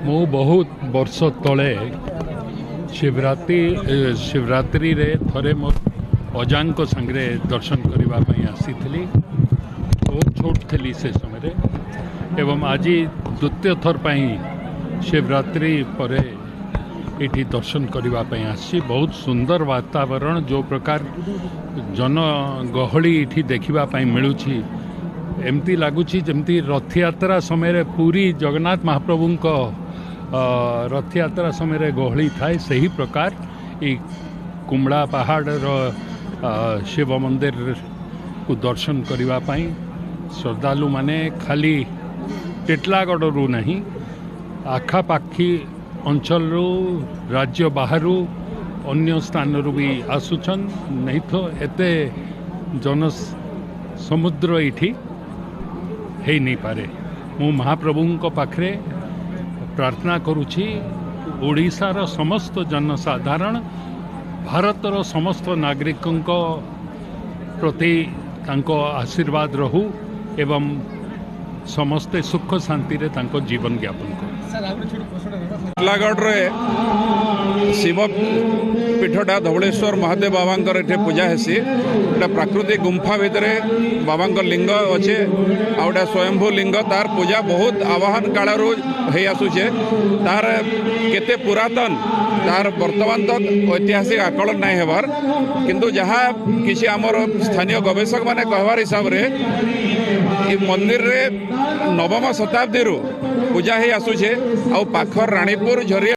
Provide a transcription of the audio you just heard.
मु बहुत वर्ष तले शिवरात्रि रे थरे मो अजान को संगे दर्शन करने आसी बहुत छोट थी से समय एवं आज द्वितीय थर शिवरात्रि पर ये दर्शन करने आसी बहुत सुंदर वातावरण जो प्रकार जन गहली ये देखापी मिलूँ एमती लगुच जमती रथ यात्रा समय पूरी जगन्नाथ महाप्रभु रथ यात्रा समय गहली थाए सही प्रकार ये कुमड़ा पहाड़ शिव मंदिर को दर्शन करने श्रद्धालु माने खाली टिटलागढ़ रू नहीं आखापाखी अंचल राज्य बाहर अन्य स्थान भी आसुचन नहीं तो एते जन समुद्र ये है नहीं पारे। मु महाप्रभु पाखरे प्रार्थना करुछि ओडिशार समस्त जनसाधारण भारतर समस्त नागरिकों प्रति तांको आशीर्वाद रहू एवं समस्ते सुख शांति रे तांको जीवन यापन कर। टिटलागढ़ शिव पीठटा धवलेश्वर महादेव बाबा ये पूजा हेसी गोटे प्राकृतिक गुंफा भितर बाबा लिंग अच्छे आउटा स्वयंभू लिंग तार पूजा बहुत आवाहन काल आसूचे तार केते पुरातन तार वर्तमान तक ऐतिहासिक आकलन नहीं हेबार किंतु जहाँ किसी आमर स्थानीय गवेषक माने कहवार हिसाब रे मंदिर रे नवम शताब्दी पूजा ही आसूचे आ पाखर रानीपुर झरिया